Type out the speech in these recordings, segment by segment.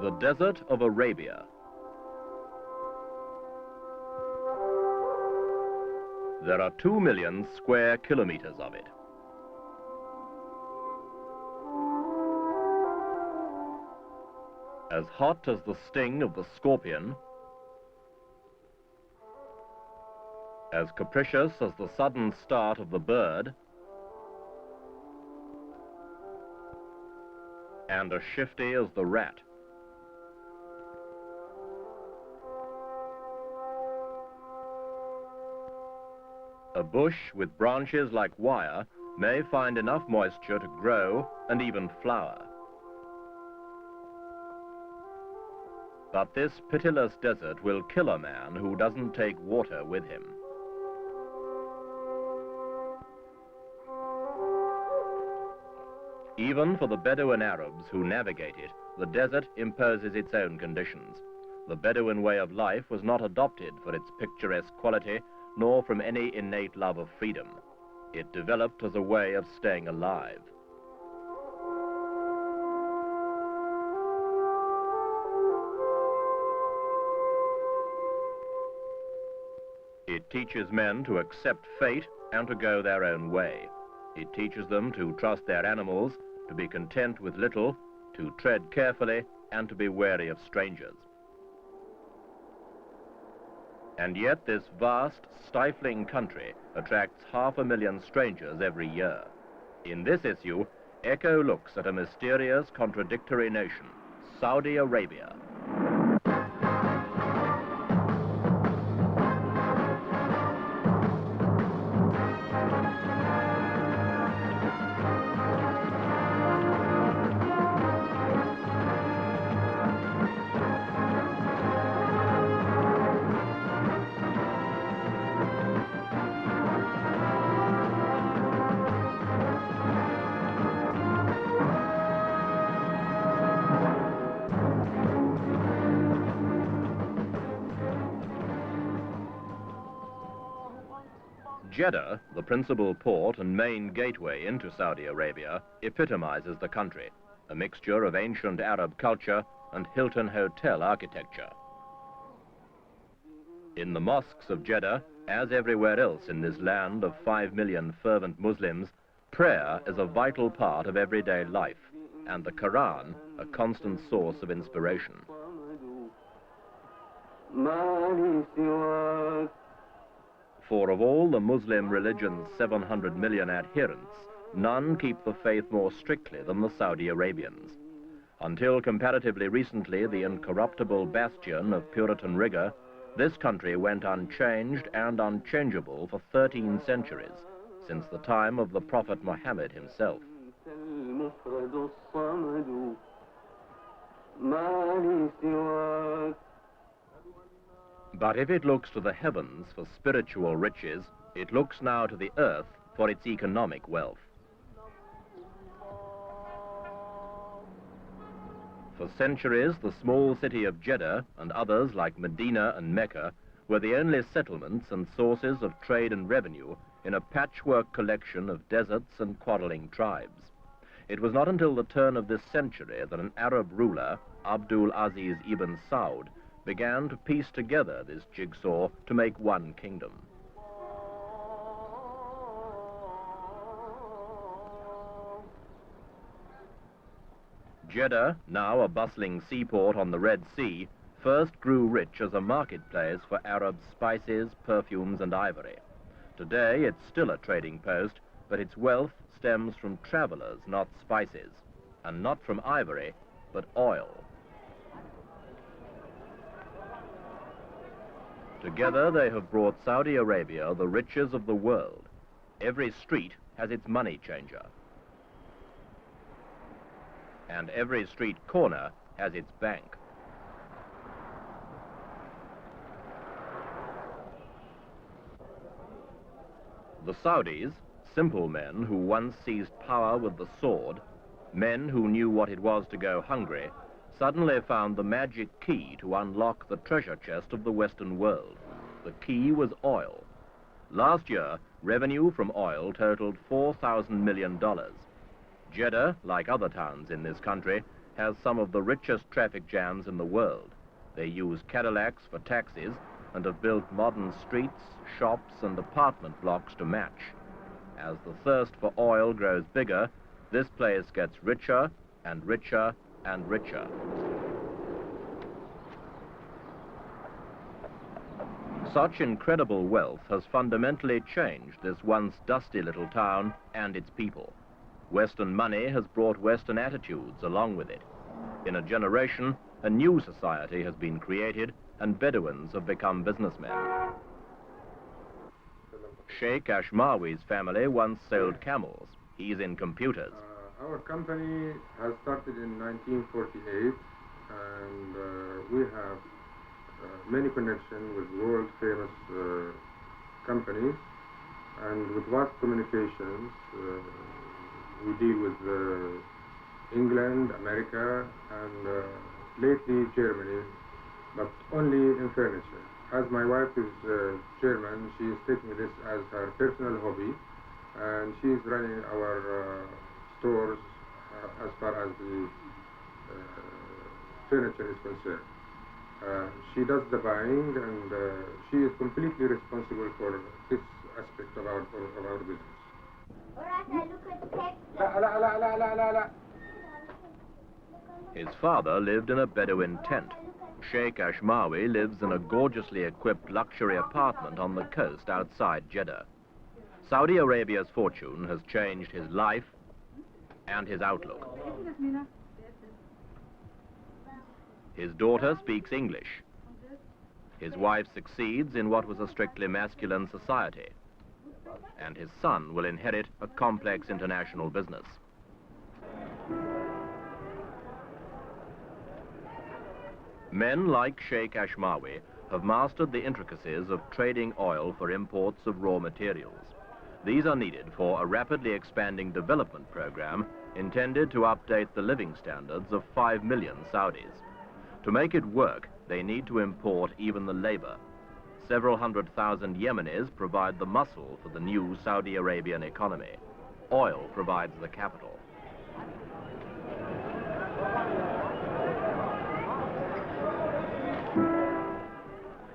The Desert of Arabia. There are 2 million square kilometers of it. As hot as the sting of the scorpion, as capricious as the sudden start of the bird, and as shifty as the rat. A bush with branches like wire may find enough moisture to grow and even flower. But this pitiless desert will kill a man who doesn't take water with him. Even for the Bedouin Arabs who navigate it, the desert imposes its own conditions. The Bedouin way of life was not adopted for its picturesque quality, nor from any innate love of freedom. It developed as a way of staying alive. It teaches men to accept fate and to go their own way. It teaches them to trust their animals, to be content with little, to tread carefully, and to be wary of strangers. And yet this vast, stifling country attracts 500,000 strangers every year. In this issue, Echo looks at a mysterious, contradictory nation, Saudi Arabia. Jeddah, the principal port and main gateway into Saudi Arabia, epitomizes the country, a mixture of ancient Arab culture and Hilton Hotel architecture. In the mosques of Jeddah, as everywhere else in this land of 5 million fervent Muslims, prayer is a vital part of everyday life, and the Quran a constant source of inspiration. For of all the Muslim religion's 700 million adherents, none keep the faith more strictly than the Saudi Arabians. Until comparatively recently the incorruptible bastion of Puritan rigor, this country went unchanged and unchangeable for 13 centuries, since the time of the Prophet Muhammad himself. But if it looks to the heavens for spiritual riches, it looks now to the earth for its economic wealth. For centuries, the small city of Jeddah and others like Medina and Mecca were the only settlements and sources of trade and revenue in a patchwork collection of deserts and quarreling tribes. It was not until the turn of this century that an Arab ruler, Abdul Aziz ibn Saud, began to piece together this jigsaw to make one kingdom. Jeddah, now a bustling seaport on the Red Sea, first grew rich as a marketplace for Arab spices, perfumes, and ivory. Today it's still a trading post, but its wealth stems from travelers, not spices, and not from ivory, but oil. Together they have brought Saudi Arabia the riches of the world. Every street has its money changer. And every street corner has its bank. The Saudis, simple men who once seized power with the sword, men who knew what it was to go hungry, suddenly found the magic key to unlock the treasure chest of the Western world. The key was oil. Last year, revenue from oil totaled $4,000 million. Jeddah, like other towns in this country, has some of the richest traffic jams in the world. They use Cadillacs for taxis and have built modern streets, shops and apartment blocks to match. As the thirst for oil grows bigger, this place gets richer and richer and richer. Such incredible wealth has fundamentally changed this once dusty little town and its people. Western money has brought Western attitudes along with it. In a generation, a new society has been created and Bedouins have become businessmen. Sheikh Ashmawi's family once sold camels. He's in computers. Our company has started in 1948 and we have many connections with world-famous companies, and with vast communications. We deal with England, America, and lately Germany, but only in furniture. As my wife is German, she is taking this as her personal hobby, and she is running our stores as far as the furniture is concerned. She does the buying, and she is completely responsible for this aspect of our business. His father lived in a Bedouin tent. Sheikh Ashmawi lives in a gorgeously equipped luxury apartment on the coast outside Jeddah. Saudi Arabia's fortune has changed his life and his outlook. His daughter speaks English. His wife succeeds in what was a strictly masculine society. And his son will inherit a complex international business. Men like Sheikh Ashmawi have mastered the intricacies of trading oil for imports of raw materials. These are needed for a rapidly expanding development program intended to update the living standards of 5 million Saudis. To make it work, they need to import even the labor. Several 100,000 Yemenis provide the muscle for the new Saudi Arabian economy. Oil provides the capital.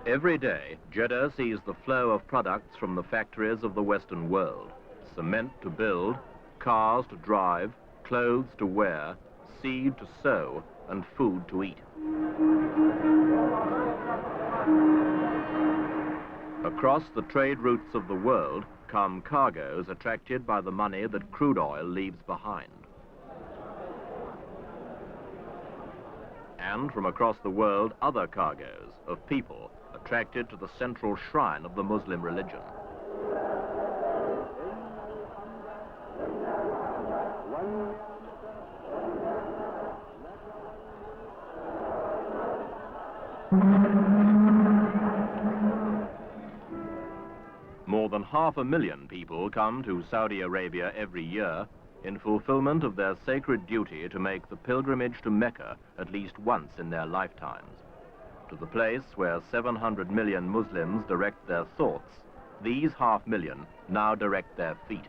Every day, Jeddah sees the flow of products from the factories of the Western world. Cement to build, cars to drive, clothes to wear, seed to sow, and food to eat. Across the trade routes of the world come cargoes attracted by the money that crude oil leaves behind. And from across the world, other cargoes of people attracted to the central shrine of the Muslim religion. More than 500,000 people come to Saudi Arabia every year in fulfillment of their sacred duty to make the pilgrimage to Mecca at least once in their lifetimes. To the place where 700 million Muslims direct their thoughts, these 500,000 now direct their feet.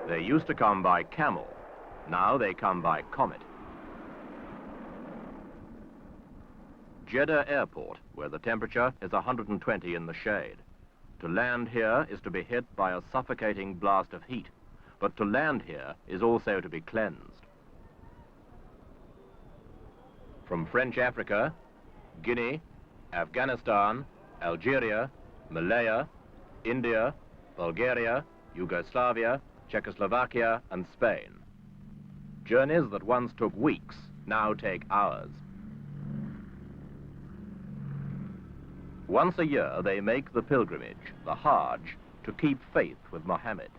They used to come by camel, now they come by comet. Jeddah Airport, where the temperature is 120 in the shade. To land here is to be hit by a suffocating blast of heat, but to land here is also to be cleansed. From French Africa, Guinea, Afghanistan, Algeria, Malaya, India, Bulgaria, Yugoslavia, Czechoslovakia, and Spain. Journeys that once took weeks now take hours. Once a year, they make the pilgrimage, the Hajj, to keep faith with Muhammad.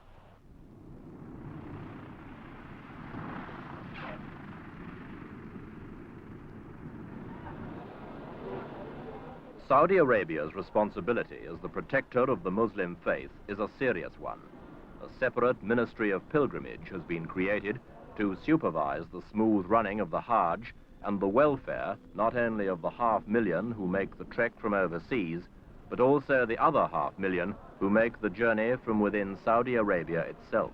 Saudi Arabia's responsibility as the protector of the Muslim faith is a serious one. A separate ministry of pilgrimage has been created to supervise the smooth running of the Hajj and the welfare not only of the 500,000 who make the trek from overseas, but also the other 500,000 who make the journey from within Saudi Arabia itself.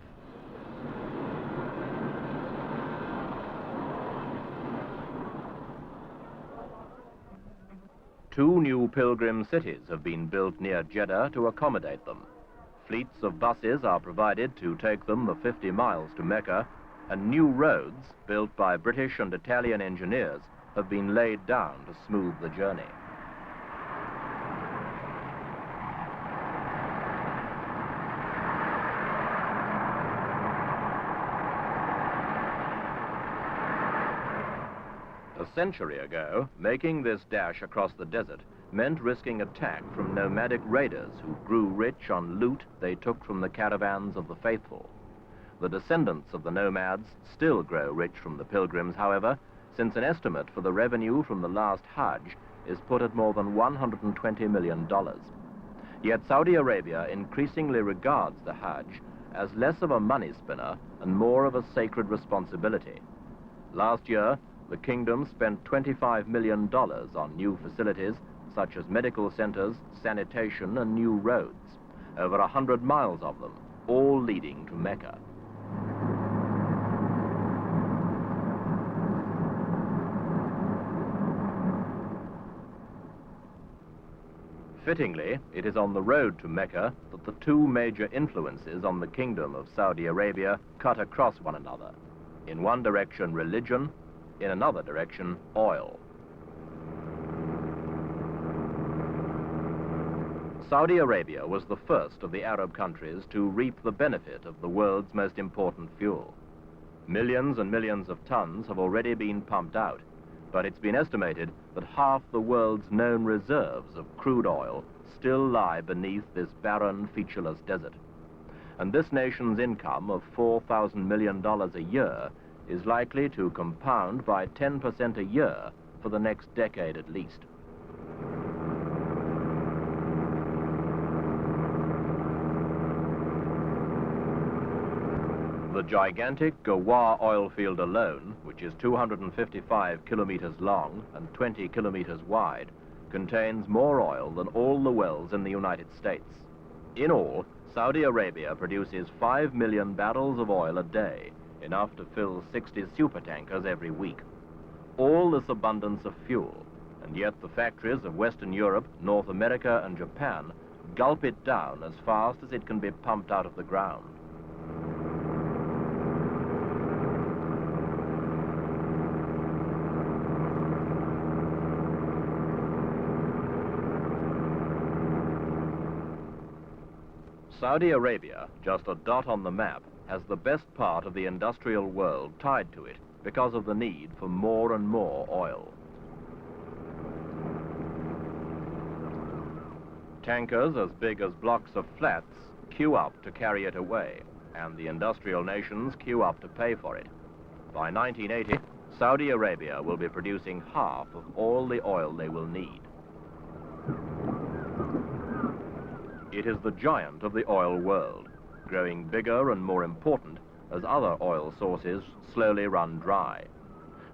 Two new pilgrim cities have been built near Jeddah to accommodate them. Fleets of buses are provided to take them the 50 miles to Mecca, and new roads, built by British and Italian engineers, have been laid down to smooth the journey. A century ago, making this dash across the desert meant risking attack from nomadic raiders who grew rich on loot they took from the caravans of the faithful. The descendants of the nomads still grow rich from the pilgrims, however, since an estimate for the revenue from the last Hajj is put at more than $120 million. Yet Saudi Arabia increasingly regards the Hajj as less of a money spinner and more of a sacred responsibility. Last year, the kingdom spent $25 million on new facilities such as medical centers, sanitation, and new roads, over 100 miles of them, all leading to Mecca. Fittingly, it is on the road to Mecca that the two major influences on the kingdom of Saudi Arabia cut across one another. In one direction, religion; in another direction, oil. Saudi Arabia was the first of the Arab countries to reap the benefit of the world's most important fuel. Millions and millions of tons have already been pumped out, but it's been estimated that half the world's known reserves of crude oil still lie beneath this barren, featureless desert. And this nation's income of $4,000 million a year is likely to compound by 10% a year for the next decade at least. The gigantic Gawar oil field alone, which is 255 kilometers long and 20 kilometers wide, contains more oil than all the wells in the United States. In all, Saudi Arabia produces 5 million barrels of oil a day, enough to fill 60 supertankers every week. All this abundance of fuel, and yet the factories of Western Europe, North America, and Japan gulp it down as fast as it can be pumped out of the ground. Saudi Arabia, just a dot on the map, has the best part of the industrial world tied to it because of the need for more and more oil. Tankers as big as blocks of flats queue up to carry it away, and the industrial nations queue up to pay for it. By 1980, Saudi Arabia will be producing half of all the oil they will need. It is the giant of the oil world, growing bigger and more important as other oil sources slowly run dry.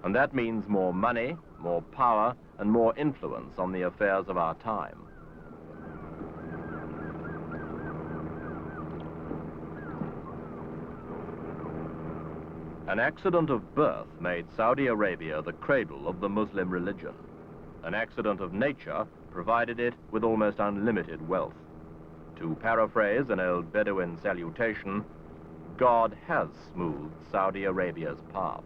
And that means more money, more power, and more influence on the affairs of our time. An accident of birth made Saudi Arabia the cradle of the Muslim religion. An accident of nature provided it with almost unlimited wealth. To paraphrase an old Bedouin salutation, God has smoothed Saudi Arabia's path.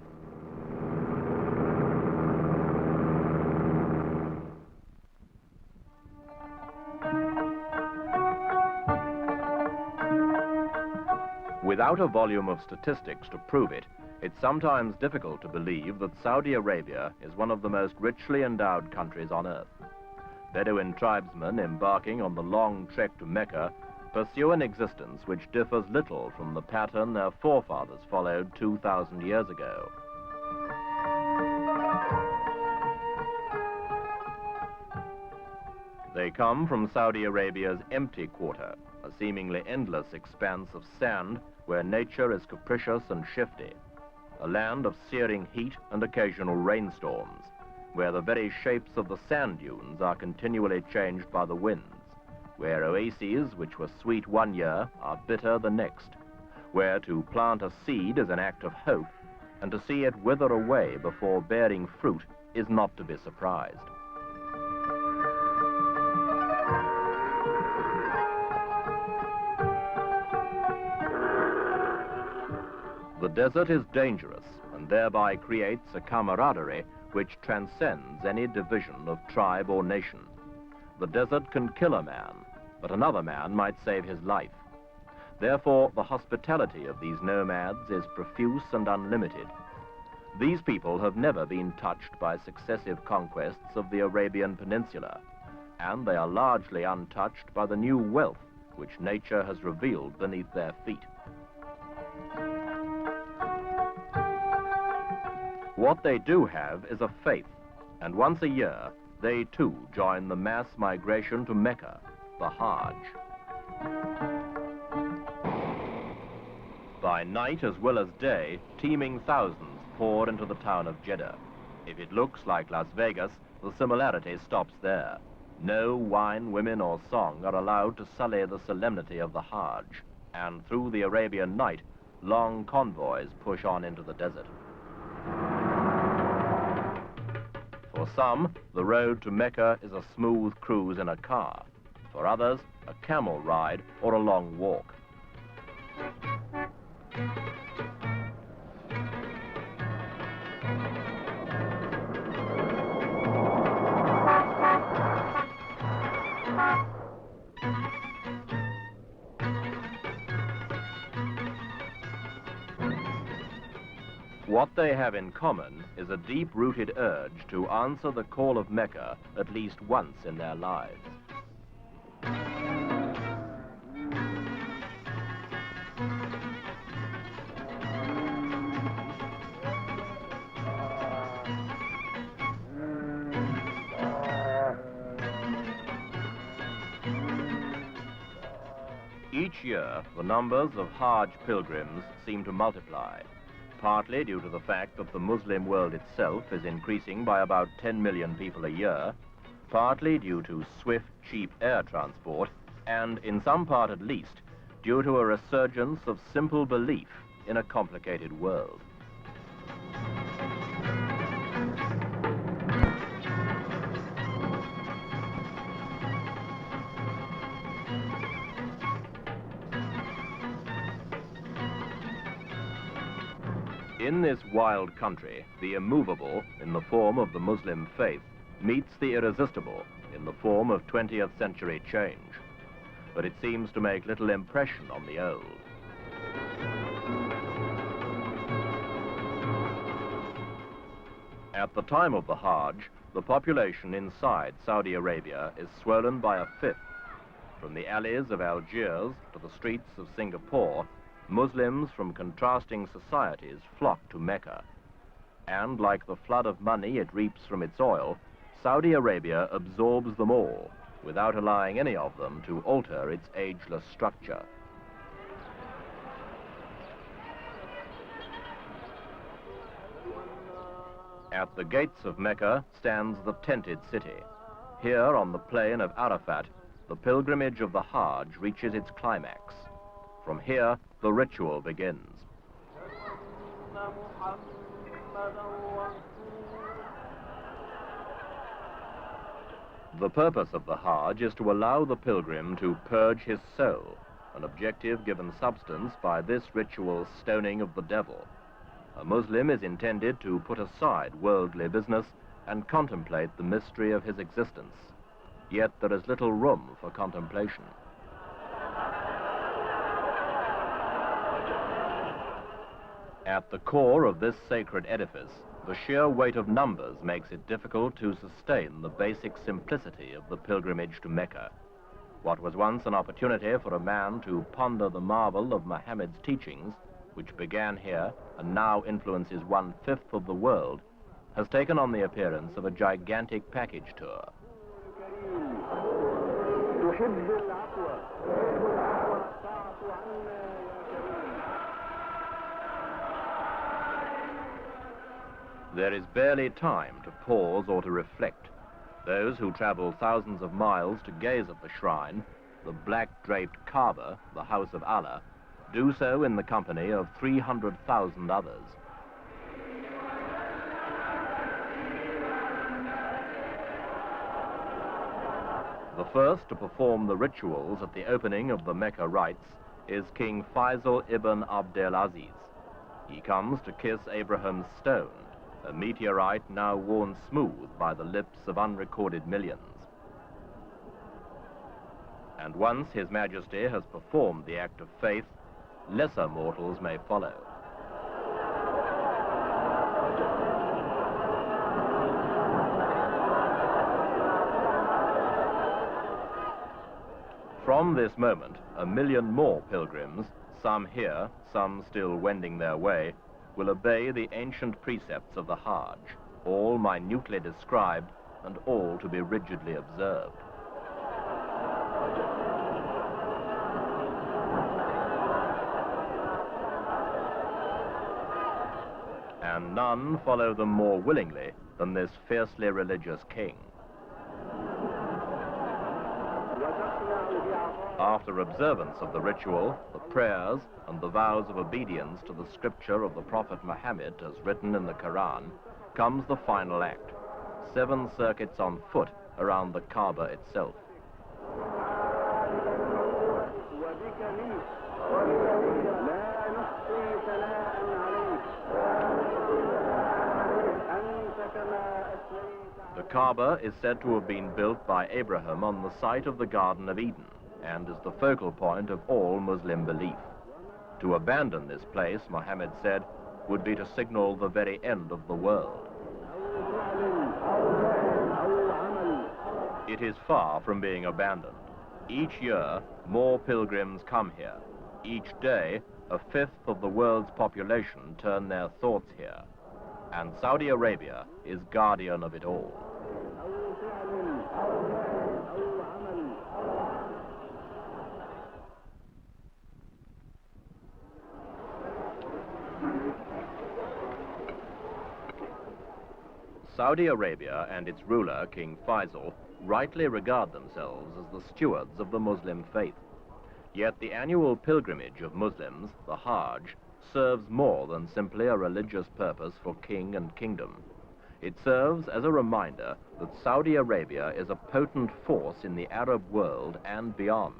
Without a volume of statistics to prove it, it's sometimes difficult to believe that Saudi Arabia is one of the most richly endowed countries on earth. Bedouin tribesmen embarking on the long trek to Mecca pursue an existence which differs little from the pattern their forefathers followed 2,000 years ago. They come from Saudi Arabia's empty quarter, a seemingly endless expanse of sand where nature is capricious and shifty, a land of searing heat and occasional rainstorms, where the very shapes of the sand dunes are continually changed by the winds, where oases which were sweet one year are bitter the next, where to plant a seed is an act of hope, and to see it wither away before bearing fruit is not to be surprised. The desert is dangerous and thereby creates a camaraderie which transcends any division of tribe or nation. The desert can kill a man, but another man might save his life. Therefore, the hospitality of these nomads is profuse and unlimited. These people have never been touched by successive conquests of the Arabian Peninsula, and they are largely untouched by the new wealth which nature has revealed beneath their feet. What they do have is a faith, and once a year, they too join the mass migration to Mecca, the Hajj. By night as well as day, teeming thousands pour into the town of Jeddah. If it looks like Las Vegas, the similarity stops there. No wine, women, or song are allowed to sully the solemnity of the Hajj, and through the Arabian night, long convoys push on into the desert. For some, the road to Mecca is a smooth cruise in a car. For others, a camel ride or a long walk. What they have in common is a deep-rooted urge to answer the call of Mecca at least once in their lives. Each year, the numbers of Hajj pilgrims seem to multiply, partly due to the fact that the Muslim world itself is increasing by about 10 million people a year, partly due to swift, cheap air transport, and in some part at least, due to a resurgence of simple belief in a complicated world. In this wild country, the immovable, in the form of the Muslim faith, meets the irresistible, in the form of 20th century change. But it seems to make little impression on the old. At the time of the Hajj, the population inside Saudi Arabia is swollen by a fifth. From the alleys of Algiers to the streets of Singapore, Muslims from contrasting societies flock to Mecca. And like the flood of money it reaps from its oil, Saudi Arabia absorbs them all, without allowing any of them to alter its ageless structure. At the gates of Mecca stands the tented city. Here on the plain of Arafat, the pilgrimage of the Hajj reaches its climax. From here, the ritual begins. The purpose of the Hajj is to allow the pilgrim to purge his soul, an objective given substance by this ritual stoning of the devil. A Muslim is intended to put aside worldly business and contemplate the mystery of his existence. Yet there is little room for contemplation. At the core of this sacred edifice, the sheer weight of numbers makes it difficult to sustain the basic simplicity of the pilgrimage to Mecca. What was once an opportunity for a man to ponder the marvel of Muhammad's teachings, which began here and now influences 1/5 of the world, has taken on the appearance of a gigantic package tour. There is barely time to pause or to reflect. Those who travel thousands of miles to gaze at the shrine the black-draped Kaaba, the house of Allah, do so in the company of 300,000 others. The first to perform the rituals at the opening of the Mecca rites is King Faisal ibn Abdel Aziz. He comes to kiss Abraham's stone, a meteorite now worn smooth by the lips of unrecorded millions. And once His Majesty has performed the act of faith, lesser mortals may follow. From this moment, 1 million more pilgrims, some here, some still wending their way, will obey the ancient precepts of the Hajj, all minutely described and all to be rigidly observed. And none follow them more willingly than this fiercely religious king. After observance of the ritual, the prayers, and the vows of obedience to the scripture of the Prophet Muhammad as written in the Quran, comes the final act, 7 circuits on foot around the Kaaba itself. The Kaaba is said to have been built by Abraham on the site of the Garden of Eden, and is the focal point of all Muslim belief. To abandon this place, Muhammad said, would be to signal the very end of the world. It is far from being abandoned. Each year, more pilgrims come here. Each day, 1/5 of the world's population turn their thoughts here. And Saudi Arabia is guardian of it all. Saudi Arabia and its ruler, King Faisal, rightly regard themselves as the stewards of the Muslim faith. Yet the annual pilgrimage of Muslims, the Hajj, serves more than simply a religious purpose for king and kingdom. It serves as a reminder that Saudi Arabia is a potent force in the Arab world and beyond.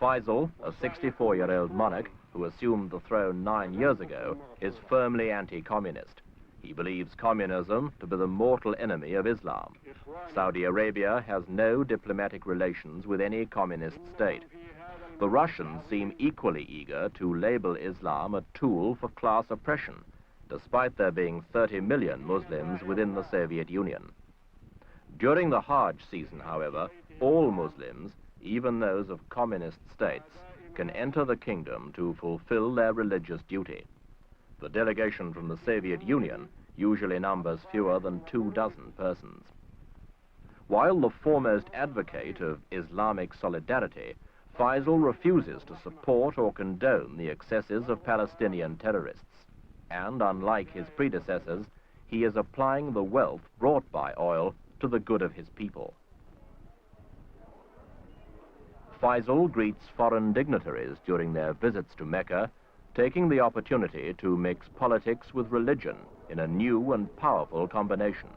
Faisal, a 64-year-old monarch who assumed the throne 9 years ago, is firmly anti-communist. He believes communism to be the mortal enemy of Islam. Saudi Arabia has no diplomatic relations with any communist state. The Russians seem equally eager to label Islam a tool for class oppression, despite there being 30 million Muslims within the Soviet Union. During the Hajj season, however, all Muslims, even those of communist states, can enter the kingdom to fulfill their religious duty. The delegation from the Soviet Union usually numbers fewer than 24 persons. While the foremost advocate of Islamic solidarity, Faisal refuses to support or condone the excesses of Palestinian terrorists, and unlike his predecessors, he is applying the wealth brought by oil to the good of his people. Faisal greets foreign dignitaries during their visits to Mecca, taking the opportunity to mix politics with religion in a new and powerful combination.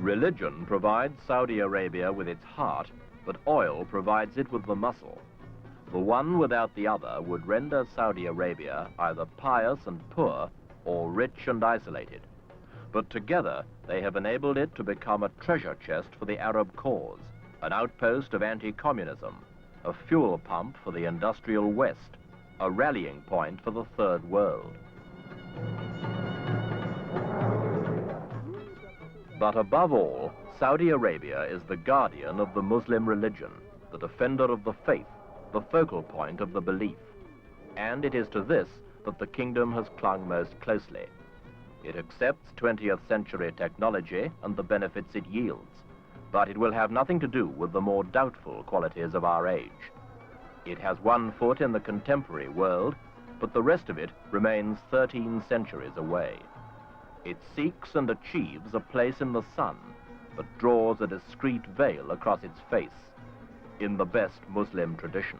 Religion provides Saudi Arabia with its heart, but oil provides it with the muscle. The one without the other would render Saudi Arabia either pious and poor or rich and isolated. But together, they have enabled it to become a treasure chest for the Arab cause, an outpost of anti-communism, a fuel pump for the industrial West, a rallying point for the Third World. But above all, Saudi Arabia is the guardian of the Muslim religion, the defender of the faith, the focal point of the belief. And it is to this that the kingdom has clung most closely. It accepts 20th century technology and the benefits it yields, but it will have nothing to do with the more doubtful qualities of our age. It has one foot in the contemporary world, but the rest of it remains 13 centuries away. It seeks and achieves a place in the sun, but draws a discreet veil across its face, in the best Muslim tradition.